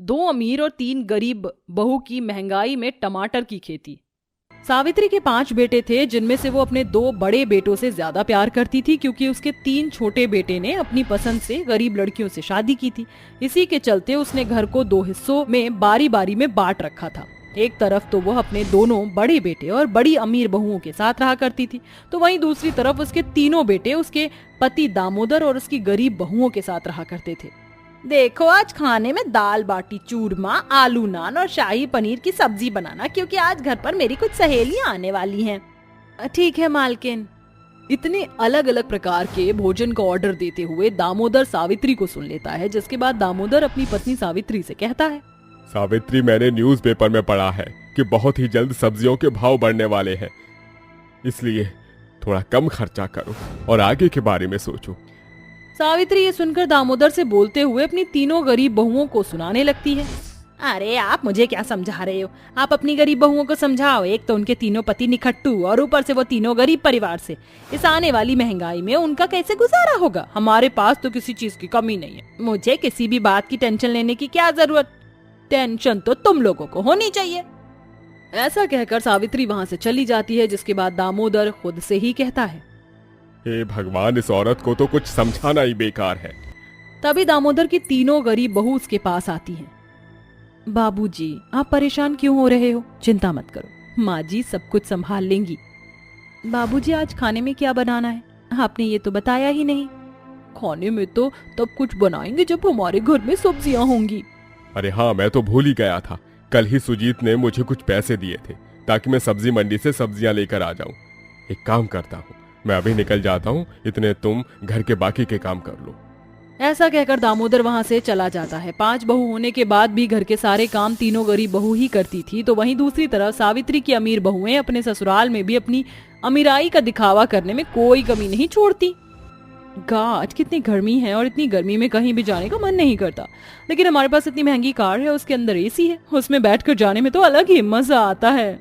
दो अमीर और 3 गरीब बहू की महंगाई में टमाटर की खेती। सावित्री के 5 बेटे थे, जिनमें से वो अपने 2 बड़े बेटों से ज्यादा प्यार करती थी क्योंकि उसके 3 छोटे बेटे ने अपनी पसंद से गरीब लड़कियों से शादी की थी। इसी के चलते उसने घर को 2 हिस्सों में बारी बारी में बांट रखा था। एक तरफ तो वह अपने दोनों बड़े बेटे और बड़ी अमीर बहुओं के साथ रहा करती थी, तो वहीं दूसरी तरफ उसके तीनों बेटे उसके पति दामोदर और उसकी गरीब बहुओं के साथ रहा करते थे। देखो, आज खाने में दाल बाटी चूरमा, आलू नान और शाही पनीर की सब्जी बनाना, क्योंकि आज घर पर मेरी कुछ सहेलियां आने वाली हैं। ठीक है मालकिन। इतने अलग अलग प्रकार के भोजन का ऑर्डर देते हुए दामोदर सावित्री को सुन लेता है, जिसके बाद दामोदर अपनी पत्नी सावित्री से कहता है, सावित्री, मैंने न्यूज़पेपर में पढ़ा है कि बहुत ही जल्द सब्जियों के भाव बढ़ने वाले हैं, इसलिए थोड़ा कम खर्चा करो और आगे के बारे में सोचो। सावित्री ये सुनकर दामोदर से बोलते हुए अपनी तीनों गरीब बहुओं को सुनाने लगती है। अरे आप मुझे क्या समझा रहे हो? आप अपनी गरीब बहुओं को समझाओ। एक तो उनके तीनों पति निखट्टू और ऊपर से वो तीनों गरीब परिवार से। इस आने वाली महंगाई में उनका कैसे गुजारा होगा? हमारे पास तो किसी चीज की कमी नहीं है। मुझे किसी भी बात की टेंशन लेने की क्या जरूरत? टेंशन तो तुम लोगों को होनी चाहिए। ऐसा कहकर सावित्री वहाँ से चली जाती है, जिसके बाद दामोदर खुद से ही कहता है, हे भगवान, इस औरत को तो कुछ समझाना ही बेकार है। तभी दामोदर की तीनों गरीब बहू उसके पास आती हैं। बाबूजी, आप परेशान क्यों हो रहे हो? चिंता मत करो, माँ जी सब कुछ संभाल लेंगी। बाबूजी, आज खाने में क्या बनाना है? आपने ये तो बताया ही नहीं। खाने में तो तब कुछ बनाएंगे जब हमारे घर में सब्जियां होंगी। अरे हाँ, मैं तो भूल ही गया था। कल ही सुजीत ने मुझे कुछ पैसे दिए थे ताकि मैं सब्जी मंडी से सब्जियां लेकर आ जाऊं। एक काम करता हूँ, मैं अभी निकल जाता हूँ, इतने तुम घर के बाकी के काम कर लो। ऐसा कहकर दामोदर वहाँ से चला जाता है। 5 बहू होने के बाद भी घर के सारे काम तीनों गरीब बहू ही करती थी, तो वहीं दूसरी तरफ सावित्री की अमीर बहुएं अपने ससुराल में भी अपनी अमीराई का दिखावा करने में कोई कमी नहीं छोड़ती। आज कितनी गर्मी है और इतनी गर्मी में कहीं भी जाने का मन नहीं करता, लेकिन हमारे पास इतनी महंगी कार है, उसके अंदर एसी है, उसमें बैठकर जाने में तो अलग ही मजा आता है।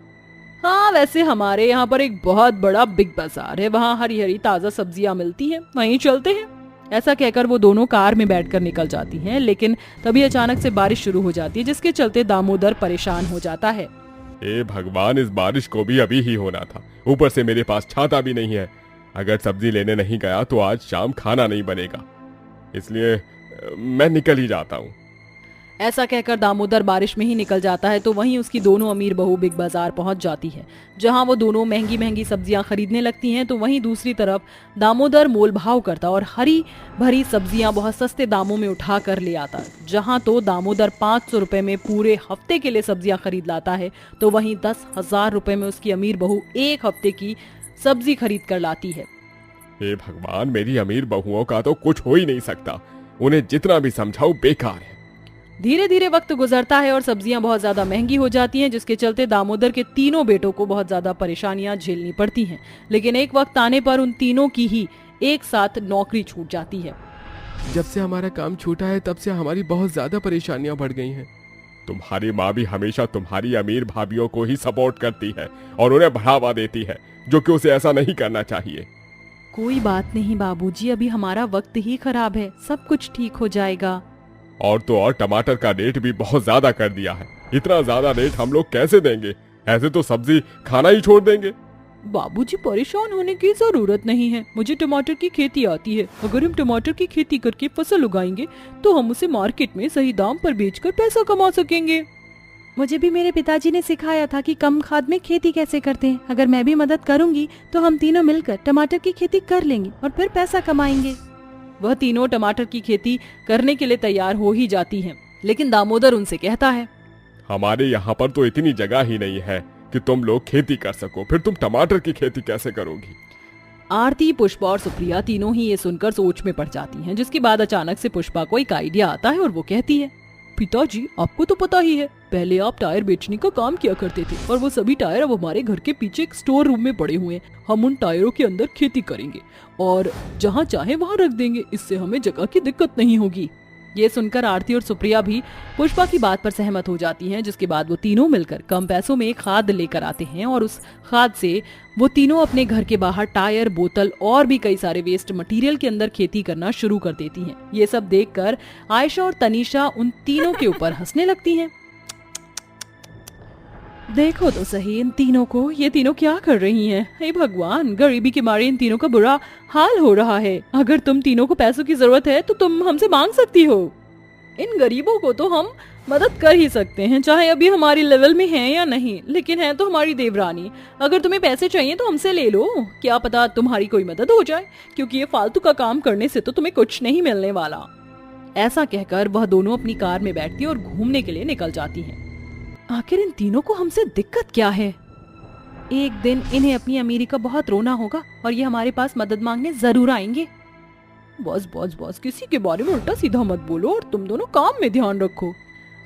हाँ, वैसे हमारे यहाँ पर एक बहुत बड़ा बिग बाजार है, वहाँ हरी हरी ताजा सब्जियां मिलती हैं, वहीं चलते हैं। ऐसा कहकर वो दोनों कार में बैठकर निकल जाती हैं, लेकिन तभी अचानक से बारिश शुरू हो जाती है, जिसके चलते दामोदर परेशान हो जाता है। हे भगवान, इस बारिश को भी अभी ही होना था, ऊपर से मेरे पास छाता भी नहीं है। अगर सब्जी लेने नहीं गया तो आज शाम खाना नहीं बनेगा, इसलिए मैं निकल ही जाता हूँ। ऐसा कहकर दामोदर बारिश में ही निकल जाता है, तो वहीं उसकी दोनों अमीर बहू बिग बाजार पहुंच जाती है, जहां वो दोनों महंगी महंगी सब्जियां खरीदने लगती हैं। तो वहीं दूसरी तरफ दामोदर मोल भाव करता और हरी भरी सब्जियां बहुत सस्ते दामों में उठा कर ले आता। जहां तो दामोदर 500 रुपए में पूरे हफ्ते के लिए सब्जियां खरीद लाता है, तो वहीं 10,000 रुपए में उसकी अमीर बहू 1 हफ्ते की सब्जी खरीद कर लाती है। हे भगवान, मेरी अमीर बहुओं का तो कुछ हो ही नहीं सकता, उन्हें जितना भी समझाओ बेकार है। धीरे धीरे वक्त गुजरता है और सब्जियां बहुत ज्यादा महंगी हो जाती हैं, जिसके चलते दामोदर के तीनों बेटों को बहुत ज्यादा परेशानियां झेलनी पड़ती हैं। लेकिन एक वक्त आने पर उन तीनों की ही एक साथ नौकरी छूट जाती है। जब से हमारा काम छूटा है तब से हमारी बहुत ज्यादा परेशानियां बढ़ गई हैं। तुम्हारी माँ भी हमेशा तुम्हारी अमीर भाभियों को ही सपोर्ट करती है और उन्हें बढ़ावा देती है, जो कि उसे ऐसा नहीं करना चाहिए। कोई बात नहीं बाबूजी, अभी हमारा वक्त ही खराब है, सब कुछ ठीक हो जाएगा। और तो और टमाटर का रेट भी बहुत ज्यादा कर दिया है, इतना ज्यादा रेट हम लोग कैसे देंगे? ऐसे तो सब्जी खाना ही छोड़ देंगे। बाबूजी, परेशान होने की जरूरत नहीं है, मुझे टमाटर की खेती आती है। अगर हम टमाटर की खेती करके फसल उगाएंगे तो हम उसे मार्केट में सही दाम पर बेचकर पैसा कमा सकेंगे। मुझे भी मेरे पिताजी ने सिखाया था कि कम खाद में खेती कैसे करते हैं। अगर मैं भी मदद करूंगी तो हम तीनों मिलकर टमाटर की खेती कर लेंगे और फिर पैसा कमाएंगे। वह तीनों टमाटर की खेती करने के लिए तैयार हो ही जाती हैं, लेकिन दामोदर उनसे कहता है, हमारे यहाँ पर तो इतनी जगह ही नहीं है कि तुम लोग खेती कर सको, फिर तुम टमाटर की खेती कैसे करोगी? आरती, पुष्पा और सुप्रिया तीनों ही ये सुनकर सोच में पड़ जाती हैं, जिसके बाद अचानक से पुष्पा को एक आइडिया आता है और वो कहती है, पिताजी आपको तो पता ही है, पहले आप टायर बेचने का काम किया करते थे और वो सभी टायर अब हमारे घर के पीछे एक स्टोर रूम में पड़े हुए हैं। हम उन टायरों के अंदर खेती करेंगे और जहाँ चाहे वहाँ रख देंगे, इससे हमें जगह की दिक्कत नहीं होगी। ये सुनकर आरती और सुप्रिया भी पुष्पा की बात पर सहमत हो जाती हैं, जिसके बाद वो तीनों मिलकर कम पैसों में खाद लेकर आते हैं और उस खाद से वो तीनों अपने घर के बाहर टायर, बोतल और भी कई सारे वेस्ट मटेरियल के अंदर खेती करना शुरू कर देती हैं। ये सब देखकर आयशा और तनीषा उन तीनों के ऊपर हंसने लगती हैं। देखो तो सही इन तीनों को, ये तीनों क्या कर रही हैं? हे भगवान, गरीबी के मारे इन तीनों का बुरा हाल हो रहा है। अगर तुम तीनों को पैसों की जरूरत है तो तुम हमसे मांग सकती हो। इन गरीबों को तो हम मदद कर ही सकते हैं, चाहे अभी हमारी लेवल में है या नहीं, लेकिन है तो हमारी देवरानी। अगर तुम्हें पैसे चाहिए तो हमसे ले लो, क्या पता तुम्हारी कोई मदद हो जाए, क्योंकि ये फालतू का काम करने से तो तुम्हें कुछ नहीं मिलने वाला। ऐसा कहकर वह दोनों अपनी कार में बैठती और घूमने के लिए निकल जाती हैं। आखिर इन तीनों को हमसे दिक्कत क्या है? एक दिन इन्हें अपनी अमीरी का बहुत रोना होगा और ये हमारे पास मदद मांगने जरूर आएंगे। बॉस बॉस बॉस, किसी के बारे में उल्टा सीधा मत बोलो और तुम दोनों काम में ध्यान रखो।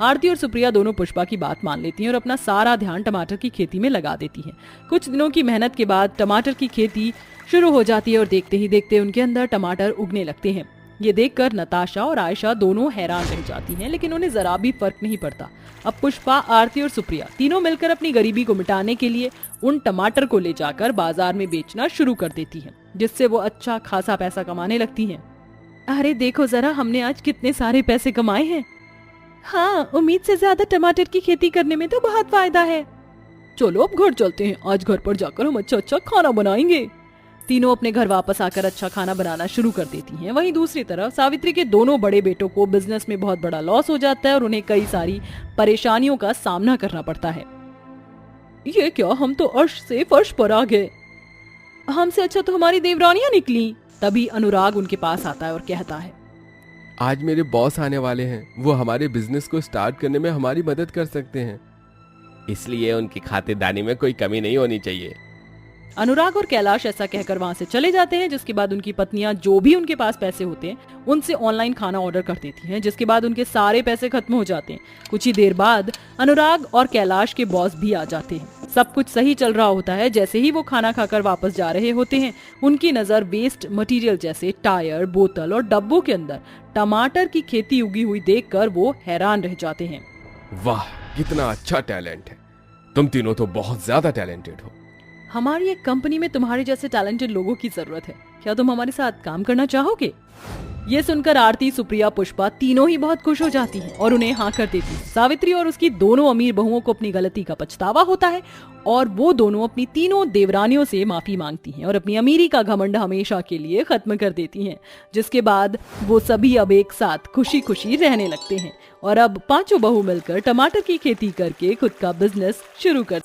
आरती और सुप्रिया दोनों पुष्पा की बात मान लेती हैं और अपना सारा ध्यान टमाटर की खेती में लगा देती हैं। कुछ दिनों की मेहनत के बाद टमाटर की खेती शुरू हो जाती है और देखते ही देखते उनके अंदर टमाटर उगने लगते हैं। ये देखकर नताशा और आयशा दोनों हैरान रह जाती हैं, लेकिन उन्हें जरा भी फर्क नहीं पड़ता। अब पुष्पा, आरती और सुप्रिया तीनों मिलकर अपनी गरीबी को मिटाने के लिए उन टमाटर को ले जाकर बाजार में बेचना शुरू कर देती हैं, जिससे वो अच्छा खासा पैसा कमाने लगती हैं। अरे देखो जरा, हमने आज कितने सारे पैसे कमाए हैं। हाँ, उम्मीद से ज्यादा टमाटर की खेती करने में तो बहुत फायदा है। चलो अब घर चलते हैं, आज घर पर जाकर हम अच्छा अच्छा खाना बनाएंगे। तीनों अपने घर वापस आकर अच्छा खाना बनाना शुरू कर देती हैं। वहीं दूसरी तरफ सावित्री के दोनों बड़े बेटों को बिजनेस में बहुत बड़ा लॉस हो जाता है और उन्हें कई सारी परेशानियों का सामना करना पड़ता है। ये क्या, हम तो अर्श से फर्श पर आ गए। हमसे अच्छा तो हमारी देवरानियां निकली। तभी अनुराग उनके पास आता है और कहता है, आज मेरे बॉस आने वाले हैं, वो हमारे बिजनेस को स्टार्ट करने में हमारी मदद कर सकते हैं, इसलिए उनकी खातिरदारी में कोई कमी नहीं होनी चाहिए। अनुराग और कैलाश ऐसा कहकर वहां से चले जाते हैं, जिसके बाद उनकी पत्नियां जो भी उनके पास पैसे होते हैं उनसे ऑनलाइन खाना ऑर्डर कर देती हैं, जिसके बाद उनके सारे पैसे खत्म हो जाते हैं। कुछ ही देर बाद अनुराग और कैलाश के बॉस भी आ जाते हैं। सब कुछ सही चल रहा होता है। जैसे ही वो खाना खाकर वापस जा रहे होते हैं, उनकी नजर वेस्ट मटेरियल जैसे टायर, बोतल और डब्बों के अंदर टमाटर की खेती उगी हुई देखकर वो हैरान रह जाते हैं। वाह, कितना अच्छा टैलेंट है, तुम तीनों तो बहुत ज्यादा टैलेंटेड हो। हमारी एक कंपनी में तुम्हारे जैसे टैलेंटेड लोगों की जरूरत है, क्या तुम हमारे साथ काम करना चाहोगे? ये सुनकर आरती, सुप्रिया, पुष्पा तीनों ही बहुत खुश हो जाती हैं और उन्हें हाँ कर देती हैं। सावित्री और उसकी दोनों अमीर बहुओं को अपनी गलती का पछतावा होता है और वो दोनों अपनी तीनों देवरानियों से माफी मांगती हैं और अपनी अमीरी का घमंड हमेशा के लिए खत्म कर देती हैं। जिसके बाद वो सभी अब एक साथ खुशी खुशी रहने लगते हैं और अब पांचों बहू मिलकर टमाटर की खेती करके खुद का बिजनेस शुरू कर।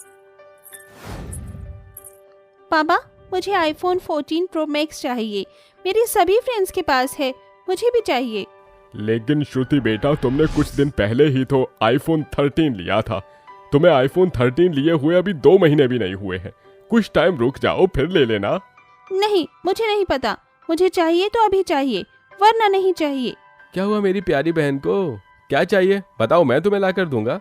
पापा, मुझे आईफोन 14 प्रो मैक्स चाहिए। मेरे सभी फ्रेंड्स के पास है, मुझे भी चाहिए। लेकिन श्रुति बेटा, तुमने कुछ दिन पहले ही तो आईफोन 13 लिया था। तुम्हें आईफोन 13 लिए हुए अभी 2 महीने भी नहीं हुए हैं। कुछ टाइम रुक जाओ, फिर ले लेना। नहीं, मुझे नहीं पता, मुझे चाहिए तो अभी चाहिए, वरना नहीं चाहिए। क्या हुआ मेरी प्यारी बहन को, क्या चाहिए बताओ, मैं तुम्हें ला कर दूंगा।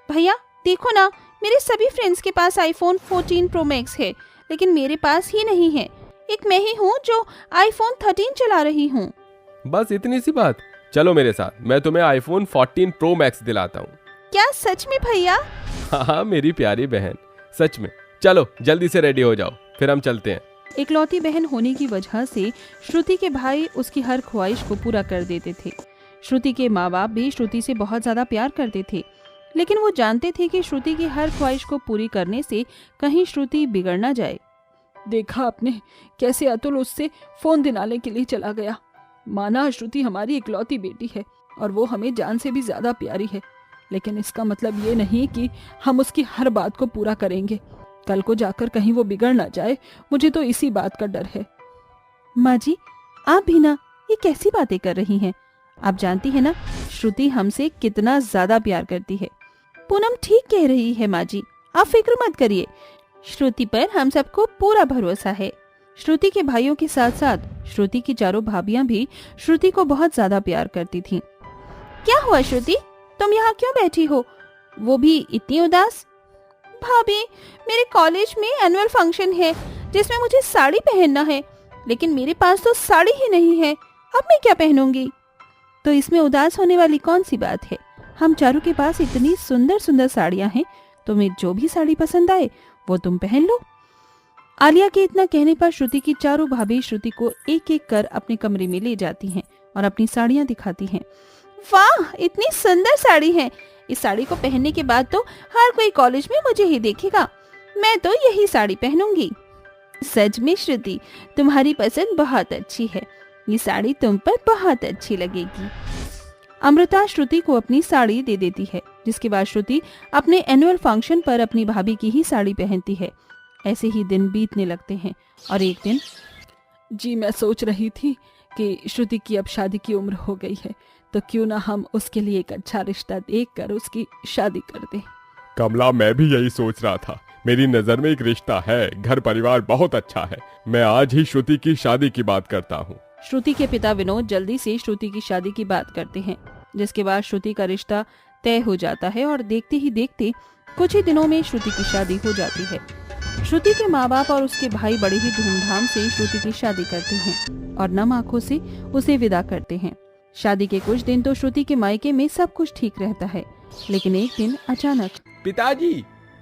भैया देखो ना, मेरे सभी फ्रेंड्स के पास आईफोन 14 प्रो मैक्स है, लेकिन मेरे पास ही नहीं है। एक मैं ही हूँ जो आईफोन 13 चला रही हूँ। बस इतनी सी बात, चलो मेरे साथ, मैं तुम्हें आईफोन 14 प्रो मैक्स दिलाता हूँ। क्या सच में भैया? हाँ मेरी प्यारी बहन, सच में। चलो जल्दी से रेडी हो जाओ, फिर हम चलते हैं। इकलौती बहन होने की वजह से श्रुति के भाई उसकी हर ख्वाहिश को पूरा कर देते थे। श्रुति के माँ बाप भी श्रुति से बहुत ज्यादा प्यार करते थे, लेकिन वो जानते थे कि श्रुति की हर ख्वाहिश को पूरी करने से कहीं श्रुति बिगड़ ना जाए। देखा आपने कैसे अतुल उससे फोन दिलाने के लिए चला गया। माना श्रुति हमारी इकलौती बेटी है और वो हमें जान से भी ज्यादा प्यारी है, लेकिन इसका मतलब ये नहीं कि हम उसकी हर बात को पूरा करेंगे। कल को जाकर कहीं वो बिगड़ ना जाए, मुझे तो इसी बात का डर है। माँ जी, आप भी ना ये कैसी बातें कर रही हैं? आप जानती है ना श्रुति हमसे कितना ज्यादा प्यार करती है। पूनम ठीक कह रही है माँ जी, आप फिक्र मत करिए, श्रुति पर हम सबको पूरा भरोसा है। श्रुति के भाइयों के साथ साथ श्रुति की चारों भाभियां भी श्रुति को बहुत ज्यादा प्यार करती थीं। क्या हुआ श्रुति, तुम यहाँ क्यों बैठी हो, वो भी इतनी उदास? भाभी, मेरे कॉलेज में एनुअल फंक्शन है जिसमें मुझे साड़ी पहनना है, लेकिन मेरे पास तो साड़ी ही नहीं है, अब मैं क्या पहनूंगी? तो इसमें उदास होने वाली कौन सी बात है। हम चारों के पास इतनी सुंदर सुंदर साड़ियां हैं, तुम्हें जो भी साड़ी पसंद आए वो तुम पहन लो। आलिया के इतना कहने पर श्रुति की चारों भाभी श्रुति को एक एक कर अपने कमरे में ले जाती हैं और अपनी साड़ियां दिखाती हैं। वाह, इतनी सुंदर साड़ी है। इस साड़ी को पहनने के बाद तो हर कोई कॉलेज में मुझे ही देखेगा। मैं तो यही साड़ी पहनूंगी। सच में श्रुति, तुम्हारी पसंद बहुत अच्छी है। ये साड़ी तुम पर बहुत अच्छी लगेगी। अमृता श्रुति को अपनी साड़ी दे देती है, जिसके बाद श्रुति अपने एनुअल फंक्शन पर अपनी भाभी की ही साड़ी पहनती है। ऐसे ही दिन बीतने लगते हैं और एक दिन जी मैं सोच रही थी कि श्रुति की अब शादी की उम्र हो गई है, तो क्यों ना हम उसके लिए एक अच्छा रिश्ता देखकर उसकी शादी कर दें। कमला, मैं भी यही सोच रहा था। मेरी नजर में एक रिश्ता है, घर परिवार बहुत अच्छा है। मैं आज ही श्रुति की शादी की बात करता हूँ। श्रुति के पिता विनोद जल्दी से श्रुति की शादी की बात करते हैं, जिसके बाद श्रुति का रिश्ता तय हो जाता है और देखते ही देखते कुछ ही दिनों में श्रुति की शादी हो जाती है। श्रुति के माँ बाप और उसके भाई बड़े ही धूमधाम से श्रुति की शादी करते हैं और नम आंखों से उसे विदा करते हैं। शादी के कुछ दिन तो श्रुति के मायके में सब कुछ ठीक रहता है, लेकिन एक दिन अचानक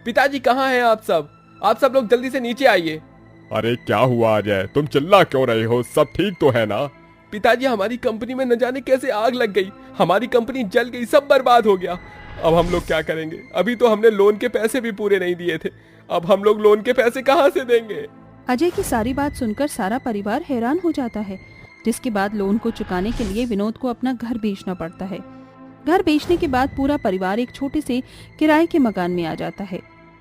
पिताजी कहाँ हैं आप सब लोग जल्दी से नीचे आइए। अरे क्या हुआ अजय, तुम चिल्ला क्यों रहे हो? सब ठीक तो है ना? पिताजी, हमारी कंपनी में न जाने कैसे आग लग गई। हमारी कंपनी जल गई, सब बर्बाद हो गया। अब हम लोग क्या करेंगे? अभी तो हमने लोन के पैसे भी पूरे नहीं दिए थे। अब हम लोग लोन के पैसे कहाँ से देंगे? अजय की सारी बात सुनकर सारा परिवार हैरान हो जाता है, जिसके बाद लोन को चुकाने के लिए विनोद को अपना घर बेचना पड़ता है। घर बेचने के बाद पूरा परिवार एक छोटे से किराए के मकान में आ जाता है।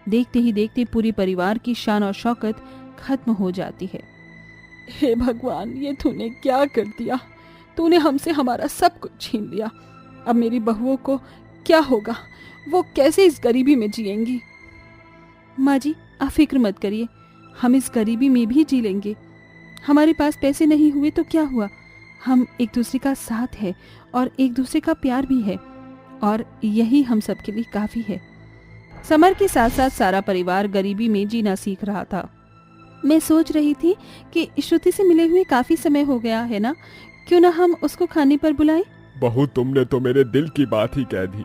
देखते ही देखते पूरी परिवार की शान और शौकत खत्म हो जाती है। हे भगवान, ये तूने क्या कर दिया? तूने हमसे हमारा सब कुछ छीन लिया। अब मेरी बहुओं को क्या होगा? वो कैसे इस गरीबी में जिएंगी? माँ जी, आप फिक्र मत करिए, हम इस गरीबी में भी जी लेंगे। हमारे पास पैसे नहीं हुए तो क्या हुआ, हम एक दूसरे का साथ है और एक दूसरे का प्यार भी है, और यही हम सबके लिए काफी है। समर के साथ साथ सारा परिवार गरीबी में जीना सीख रहा था। मैं सोच रही थी कि श्रुति से मिले हुए काफी समय हो गया है ना, क्यों ना हम उसको खाने पर बुलाएं? बहू, तुमने तो मेरे दिल की बात ही कह दी।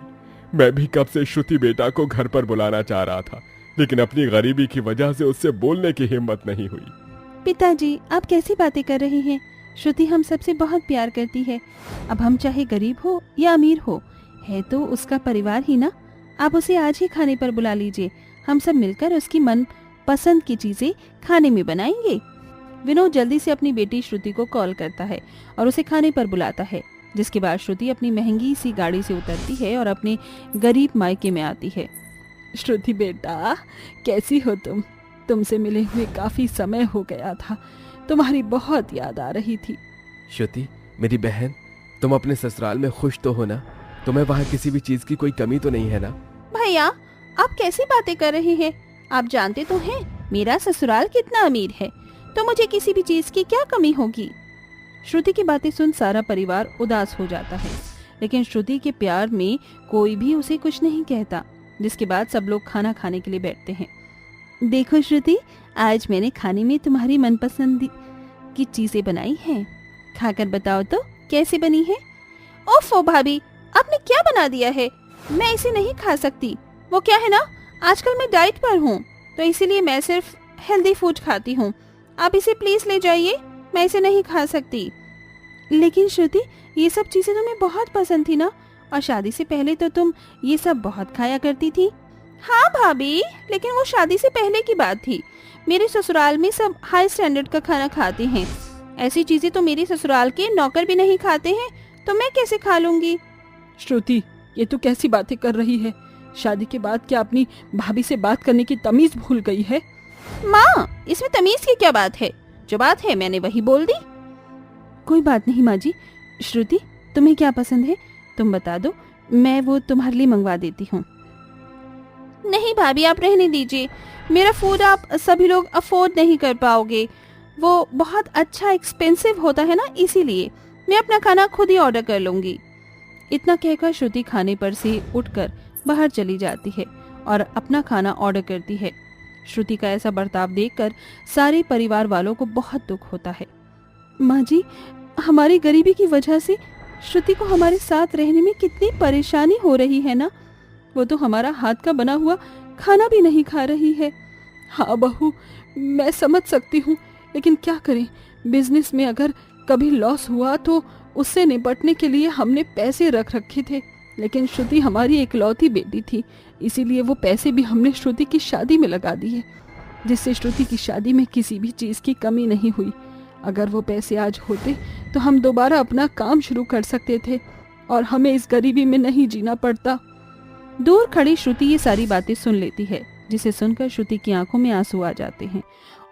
मैं भी कब से श्रुति बेटा को घर पर बुलाना चाह रहा था, लेकिन अपनी गरीबी की वजह से उससे बोलने की हिम्मत नहीं हुई। पिताजी, आप कैसी बातें कर रहे हैं? श्रुति हम सबसे बहुत प्यार करती है। अब हम चाहे गरीब हो या अमीर हो, है तो उसका परिवार ही ना। आप उसे आज ही खाने पर बुला लीजिए, हम सब मिलकर उसकी मन पसंद की चीजें खाने में बनाएंगे। विनोद जल्दी से अपनी बेटी श्रुति को कॉल करता है और उसे खाने पर बुलाता है, जिसके बाद श्रुति अपनी महंगी सी गाड़ी से उतरती है और अपने गरीब मायके में आती है। श्रुति बेटा, कैसी हो तुम? तुमसे मिले हुए काफी समय हो गया था, तुम्हारी बहुत याद आ रही थी। श्रुति, मेरी बहन, तुम अपने ससुराल में खुश तो हो ना? तुम्हें वहाँ किसी भी चीज की कोई कमी तो नहीं है ना? भैया, आप कैसी बातें कर रहे हैं? आप जानते तो हैं मेरा ससुराल कितना अमीर है, तो मुझे किसी भी चीज की क्या कमी होगी। श्रुति की बातें सुन सारा परिवार उदास हो जाता है, लेकिन श्रुति के प्यार में कोई भी उसे कुछ नहीं कहता, जिसके बाद सब लोग खाना खाने के लिए बैठते हैं। देखो श्रुति, आज मैंने खाने में तुम्हारी मनपसंद की चीजें बनाई हैं, खाकर बताओ तो कैसे बनी है। ओफो भाभी, आपने क्या बना दिया है? मैं इसे नहीं खा सकती। वो क्या है ना, आजकल मैं डाइट पर हूँ, तो इसीलिए मैं सिर्फ हेल्दी फूड खाती हूँ। आप इसे प्लीज ले जाइए, मैं इसे नहीं खा सकती। लेकिन श्रुति, ये सब चीजें तुम्हें बहुत पसंद थी ना, और शादी से पहले तो तुम ये सब बहुत खाया करती थी। हाँ भाभी, लेकिन वो शादी से पहले की बात थी। मेरे ससुराल में सब हाई स्टैंडर्ड का खाना खाते हैं। ऐसी चीजें तो मेरे ससुराल के नौकर भी नहीं खाते हैं, तो मैं कैसे खा लूंगी? श्रुति, ये तो कैसी बातें कर रही है? शादी के बाद क्या अपनी भाभी से बात करने की तमीज भूल गई है? माँ, इसमें तमीज की क्या बात है? जो बात है मैंने वही बोल दी। कोई बात नहीं माँ जी। श्रुति, तुम्हें क्या पसंद है तुम बता दो, मैं वो तुम्हारे लिए मंगवा देती हूँ। नहीं भाभी, आप रहने दीजिए। मेरा फूड आप सभी लोग अफोर्ड नहीं कर पाओगे, वो बहुत अच्छा एक्सपेंसिव होता है ना, इसीलिए मैं अपना खाना खुद ही ऑर्डर कर लूंगी। इतना कहकर श्रुति खाने पर से उठकर बाहर चली जाती है और अपना खाना ऑर्डर करती है। श्रुति का ऐसा बर्ताव देखकर सारे परिवार वालों को बहुत दुख होता है। माँ जी, हमारी गरीबी की वजह से श्रुति को हमारे साथ रहने में कितनी परेशानी हो रही है ना। वो तो हमारा हाथ का बना हुआ खाना भी नहीं खा रही है। हाँ बहू, मैं समझ सकती हूँ, लेकिन क्या करें, बिजनेस में अगर कभी लॉस हुआ तो उससे निपटने के लिए हमने पैसे रख रखे थे। लेकिन श्रुति हमारी इकलौती बेटी थी, इसीलिए वो पैसे भी हमने श्रुति की शादी में लगा दिए, जिससे श्रुति की शादी में किसी भी चीज़ की कमी नहीं हुई। अगर वो पैसे आज होते तो हम दोबारा अपना काम शुरू कर सकते थे और हमें इस गरीबी में नहीं जीना पड़ता। दूर खड़ी श्रुति ये सारी बातें सुन लेती है, जिसे सुनकर श्रुति की आंखों में आंसू आ जाते हैं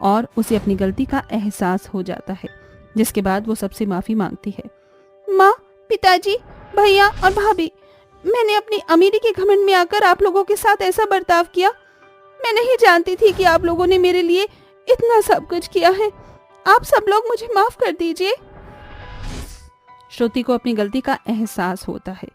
और उसे अपनी गलती का एहसास हो जाता है, जिसके बाद वो सबसे माफी मांगती है। माँ, पिताजी, भैया और भाभी, मैंने अपनी अमीरी के घमंड में आकर आप लोगों के साथ ऐसा बर्ताव किया। मैं नहीं जानती थी कि आप लोगों ने मेरे लिए इतना सब कुछ किया है। आप सब लोग मुझे माफ कर दीजिए। श्रुति को अपनी गलती का एहसास होता है।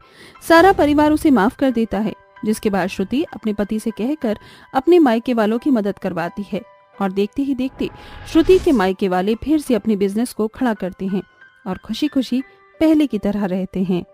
सारा परिवार उसे माफ कर देता है, जिसके बाद श्रुति अपने पति से कहकर अपने मायके वालों की मदद करवाती है और देखते ही देखते श्रुति के मायके वाले फिर से अपने बिजनेस को खड़ा करते हैं और खुशी खुशी पहले की तरह रहते हैं।